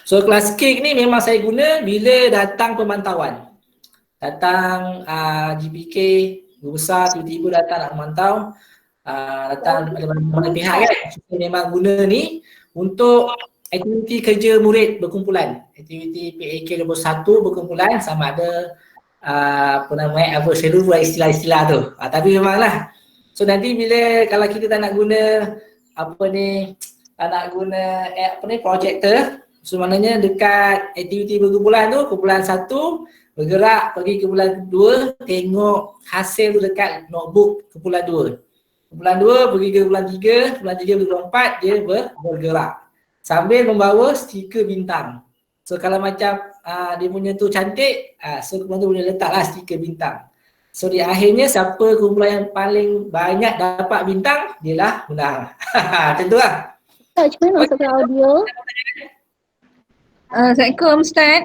So kelas KIK ni memang saya guna bila datang pemantauan. Datang GPK, guru besar tiba-tiba datang nak memantau, datang daripada pihak kan. So, memang guna ni untuk aktiviti kerja murid berkumpulan. Aktiviti PAK nombor 1 berkumpulan, sama ada apa namanya, saya lupa istilah-istilah tu. Tapi memanglah. So nanti bila kalau kita tak nak guna projector, so maknanya dekat aktiviti berkumpulan tu, kumpulan 1 bergerak pergi ke kumpulan 2, tengok hasil tu dekat notebook kumpulan 2. Kumpulan 2 pergi ke kumpulan 3, kumpulan 3 pergi ke kumpulan 4, dia bergerak sambil membawa stiker bintang. So kalau macam dia punya tu cantik, so kumpulan tu boleh letaklah stiker bintang. So di akhirnya siapa kumpulan yang paling banyak dapat bintang, dialah menang. Macam tu lah. Ustaz, macam mana masukkan audio? Assalamualaikum Ustaz.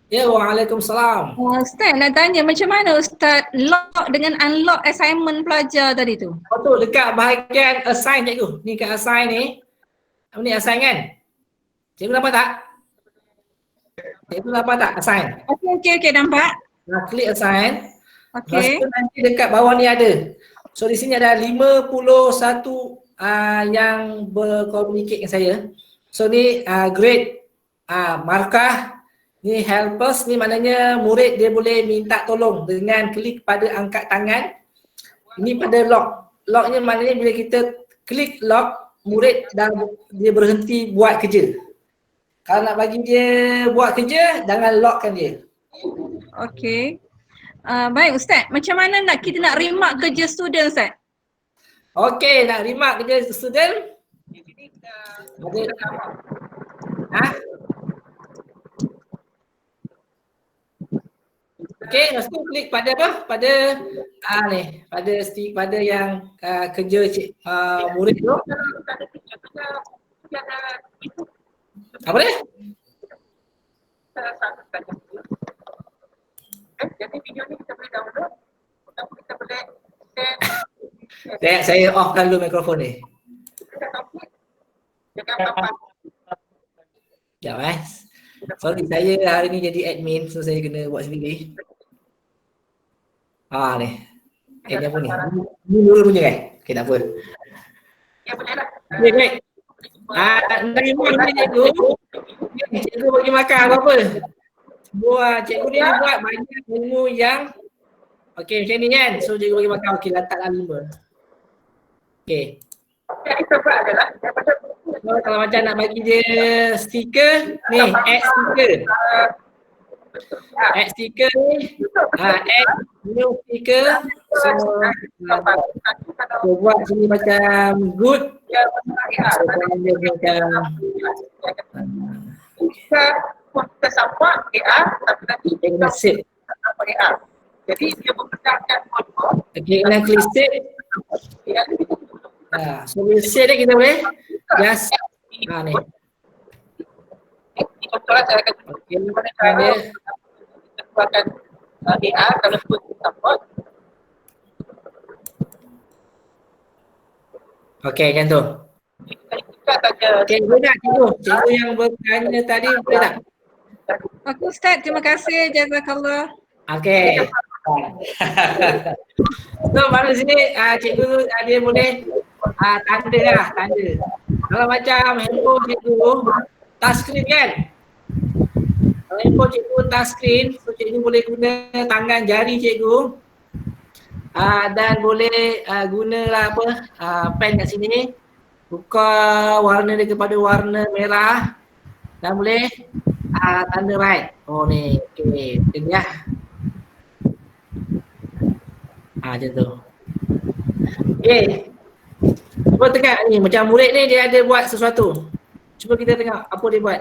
Ya, waalaikumsalam. Ustaz nak tanya macam mana Ustaz lock dengan unlock assignment pelajar tadi tu? Oh tu dekat bahagian assign cikgu. Ni kat assign ni. Ni assign kan? Cikgu nampak tak? Cikgu nampak tak assign? Okey nampak. Nah, klik assign. Okey. Lepas tu nanti dekat bawah ni ada. So di sini ada 51 yang berkomunikasi dengan saya. So ni grade markah. Ni helpers ni maknanya murid dia boleh minta tolong dengan klik pada angkat tangan. Ini pada lock. Locknya maknanya bila kita klik lock, murid dah dia berhenti buat kerja. Kalau nak bagi dia buat kerja, jangan lockkan dia. Okey. Baik Ustaz, macam mana kita nak remark kerja student Ustaz? Okey, nak remark kerja student. Okey, lepas tu klik pada apa? Pada ni, pada yang kerja murid tu. Apa dia? Jadi video ni kita boleh download, kita boleh share. Saya offkan dulu mikrofon ni. Sekejap Sorry, saya hari ni jadi admin, so saya kena buat sendiri. Ni. Ni apa ni? Ni dulu punya kan? Okay, tak apa. Okay, baik. Nerima ni cikgu. Cikgu bagi makan apa-apa. Cikgu ni buat banyak menu yang okey macam ni kan. So cikgu bagi makan, okey letaklah 5. Okey. Kalau macam nak bagi dia stiker, ni add stiker. Add stiker ni, add new stiker. So buat sini macam good. So dia macam Kita sama AI tapi nanti kena save. jadi dia menggunakan modul Okey, kena klik save. So bila save dia kita boleh just ni. Contohnya saya akan Okey, bagaimana dia cara menggunakan AI dalam bentuk support. okey macam tu. Kita tanya Okey, boleh tak cikgu? Cikgu yang bertanya tadi boleh tak? Okey Ustaz, terima kasih. Jazakallah. Okey. So baru sini cikgu dia boleh tanda lah, tanda. Kalau macam handphone cikgu touchscreen kan? Kalau handphone cikgu touchscreen, so cikgu boleh guna tangan jari cikgu. Dan boleh gunalah pen kat sini. Tukar warna dia kepada warna merah dan boleh tanda right. Oh ni, okey, ini ya. Macam tu. Okey. Cuba tengok ni, macam murid ni dia ada buat sesuatu. Cuba kita tengok apa dia buat.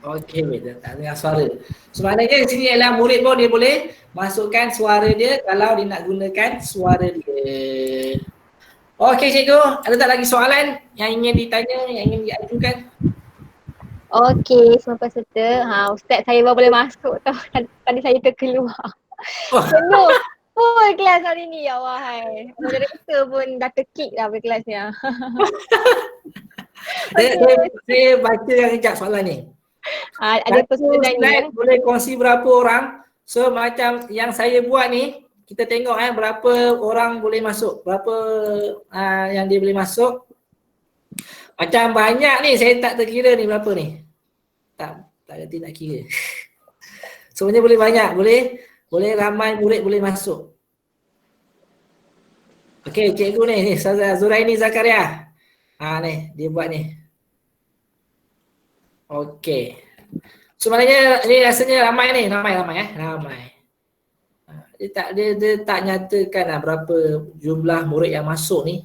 Okey, tak dengar suara. So maknanya di sini adalah murid pun dia boleh masukkan suara dia kalau dia nak gunakan suara dia. Okey cikgu, ada tak lagi soalan yang ingin ditanya, yang ingin diajukan? Okey, semua peserta. Ustaz saya baru boleh masuk tau. Tadi saya terkeluar. Penuh. Full kelas hari ni ya wahai. Moderator pun dah terkik dah berkelasnya. Saya baca yang kejap soalan ni. Ada peserta ni. Boleh kongsi berapa orang? So macam yang saya buat ni, kita tengok berapa orang boleh masuk, berapa yang dia boleh masuk. Macam banyak ni, saya tak terkira ni berapa ni. Tak reti nak kira. Sebenarnya boleh banyak, boleh ramai murid boleh masuk. Okey, cikgu ni Zuraini Zakaria. Ni dia buat ni. Okey. So maknanya ni rasanya ramai ni, ramai. Dia tak nyatakan berapa jumlah murid yang masuk ni.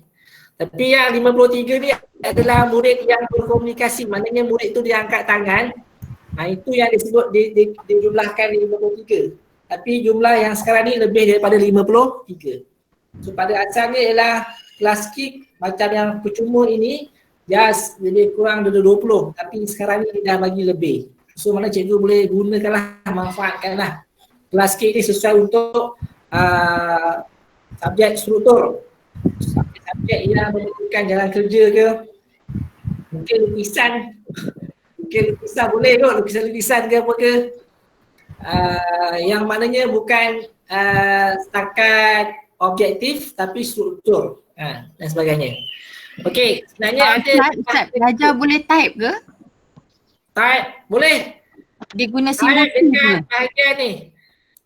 Tapi yang 53 ni adalah murid yang berkomunikasi, maknanya murid tu dia angkat tangan. Itu yang disebut dijumlahkan 53. Tapi jumlah yang sekarang ni lebih daripada 53. So pada asalnya ialah kelas kick macam yang percuma ini just lebih kurang dari 20, tapi sekarang ni dah bagi lebih. So mana cikgu boleh gunakanlah, manfaatkanlah kelas kick ni sesuai untuk subjek struktur, subjek yang menentukan jalan kerja ke, mungkin lukisan boleh kot, lukisan ke apa ke, yang maknanya bukan setakat objektif tapi struktur dan sebagainya. Okey, sebenarnya ada Ustaz, pelajar boleh type ke? Type boleh. Dia guna simbol Type T dekat ke? bahagian ni.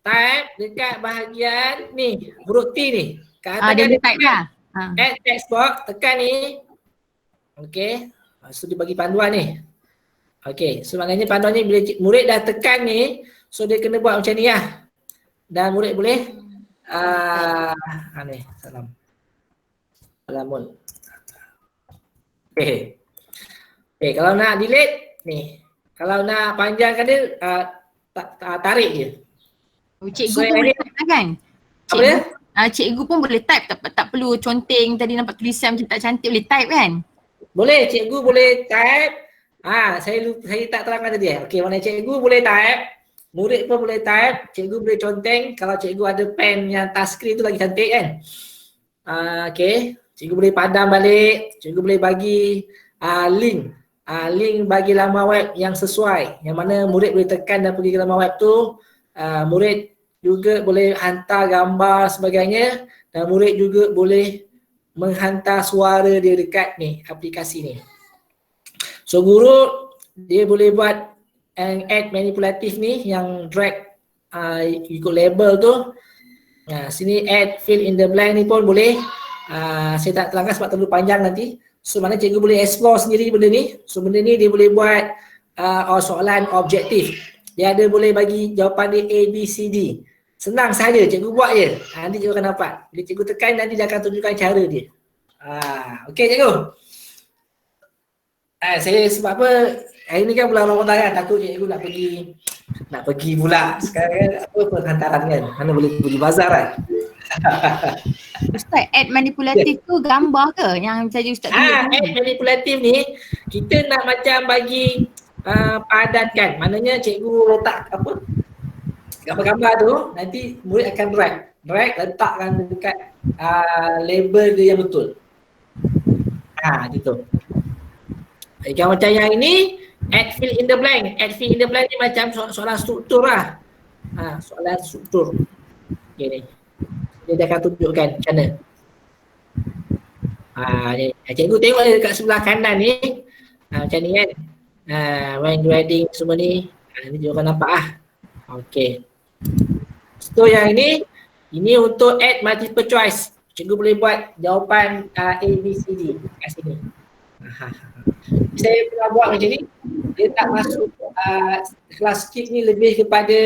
Type dekat bahagian ni, huruf T ni. Kat atas Dia ada boleh type dah. add text box, tekan ni. Okey. So dia bagi panduan ni. Okey, so maknanya panduan ni bila murid dah tekan ni, so dia kena buat macam ni lah. Dan murid boleh ni, salam. Salamun. Okey. Kalau nak delete ni. Kalau nak panjangkan dia tarik je. Cikgu So, pun boleh type lah kan? Apa dia? Cikgu pun boleh type, tak perlu conteng tadi nampak tulisan macam tak cantik, boleh type kan? Boleh, cikgu boleh type. Saya tak terangkan tadi. Okey, mana cikgu boleh type. murid pun boleh type, cikgu boleh conteng. Kalau cikgu ada pen yang touchscreen tu lagi cantik kan. Okay, cikgu boleh padam balik, cikgu boleh bagi link. Link bagi laman web yang sesuai, yang mana murid boleh tekan dan pergi ke laman web tu. Murid juga boleh hantar gambar sebagainya, dan murid juga boleh menghantar suara dia dekat ni aplikasi ni. So guru dia boleh buat add manipulatif ni yang drag ikut label tu. Sini add fill in the blank ni pun boleh. Saya tak terangkan sebab terlalu panjang nanti. So mana cikgu boleh explore sendiri benda ni. So benda ni dia boleh buat soalan objektif. Dia ada boleh bagi jawapan dia A, B, C, D. Senang saja, cikgu buat je. Nanti cikgu akan dapat. Bila cikgu tekan nanti dia akan tunjukkan cara dia. Okey cikgu. Saya sebab apa, hari ni kan bulan Ramadan kan, takut cikgu nak pergi pula. Sekarang kan apa penghantaran kan, mana boleh pergi bazar kan. Ustaz, ad manipulatif tu gambar ke yang tadi Ustaz tunjuk? Ad manipulatif ni kita nak macam bagi padatkan. Maknanya cikgu letak apa gambar-gambar tu, nanti murid akan drag letakkan dekat label dia yang betul. Gitu. Yang macam yang ini add fill in the blank. Add fill in the blank ni macam soalan struktur lah. Soalan struktur. Okay ni. Dia akan tunjukkan macam mana. Cikgu tengok dekat sebelah kanan ni. Macam ni kan. When grading semua ni. Ni juga akan nampak lah. Okay. So yang ini untuk add multiple choice. Cikgu boleh buat jawapan A, B, C, D kat sini. Saya pernah buat macam ni. Dia tak masuk kelas skip ni lebih kepada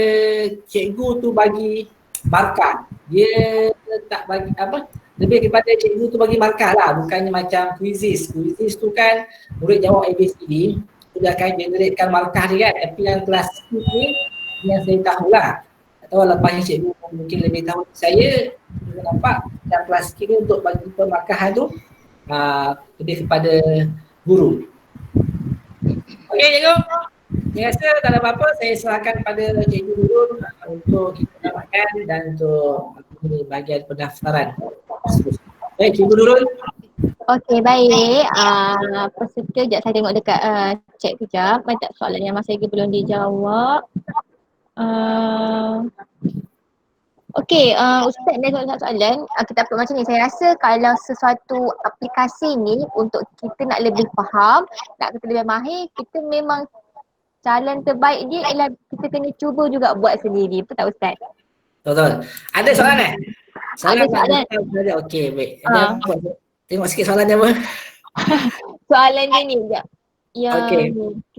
cikgu tu bagi markah. Dia tak bagi apa, lebih kepada cikgu tu bagi markah lah, bukannya macam quizzes. Quizzes tu kan murid jawab ABCD, tu dia akan generatekan markah dia kan. Tapi yang kelas skip ni yang saya tahulah. Tak tahu lepas ni cikgu mungkin lebih tahu saya nampak yang kelas skip ni untuk bagi pemarkahan tu lebih kepada guru. Okey cikgu. Saya rasa tak ada apa-apa, saya serahkan pada cikgu Nurul untuk kita dapatkan dan untuk bahagian pendaftaran. Baik, cikgu Nurul. Okey, baik. Peserta, sekejap saya tengok dekat chat kejap. Banyak soalan yang masa lagi belum dijawab. Okey, Ustaz ada soalan. Kita upload macam ni. Saya rasa kalau sesuatu aplikasi ni untuk kita nak lebih faham, nak kita lebih mahir, kita memang jalan terbaik dia ialah kita kena cuba juga buat sendiri. Betul tak Ustaz? Betul. Ada soalan Ada soalan. Okey, baik. Tengok sikit soalan dia apa. Soalan dia ni sekejap. Yang Okey.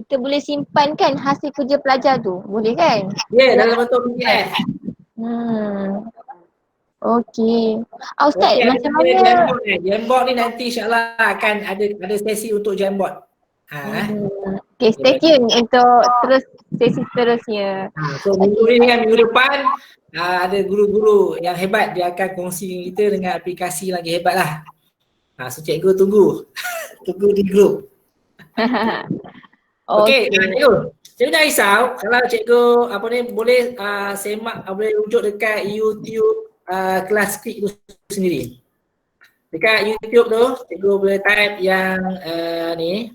kita boleh simpan kan hasil kerja pelajar tu? Boleh kan? Ya, dalam bentuk PDF. Okey. Ustaz, Okey, macam ada mana? Jamboard ni nanti insyaAllah akan ada sesi untuk Jamboard. Okay, stay tune untuk terus sesi seterusnya. So minggu ni dengan minggu depan ada guru-guru yang hebat, dia akan kongsi kita dengan aplikasi lagi hebat lah. So cikgu tunggu di grup. Okey, cikgu. Cikgu jangan risau kalau cikgu boleh semak, boleh rujuk dekat YouTube kelas skrip tu sendiri. Dekat YouTube tu cikgu boleh type yang ni.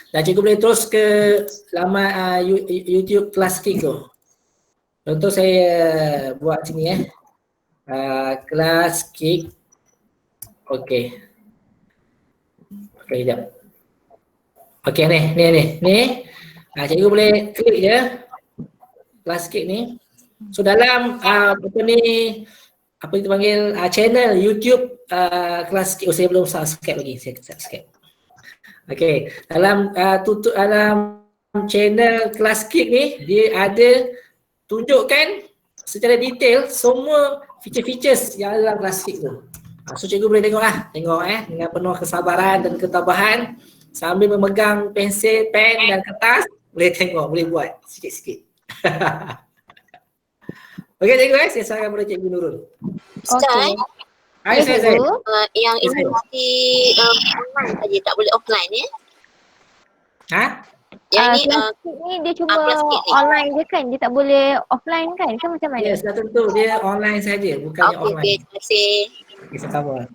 Dan cikgu boleh terus ke laman YouTube kelas skrip tu. Contoh saya buat sini kelas skrip. Okey. Okey, sekejap. Okey ni. Cikgu boleh klik je kelas skrip ni. So dalam apa kita panggil channel YouTube kelas skrip. Saya belum subscribe lagi. Saya subscribe. Okey, dalam dalam channel kelas skrip ni dia ada tunjukkan secara detail semua feature-features yang ada dalam kelas skrip tu. So cikgu boleh tengok dengan penuh kesabaran dan ketabahan sambil memegang pensel, pen dan kertas, boleh tengok, boleh buat sikit-sikit. Okey cikgu, saya serahkan kepada cikgu Nurul. Ustaz, Hai saya. yang instruksi online saja, tak boleh offline ya? Yang ni kelas ni dia cuma kelas kit ni. online je kan? Dia tak boleh offline kan? Kan macam mana? Yes, dah tentu dia online saja, bukannya Okey, offline. terima kasih. Okay, sama.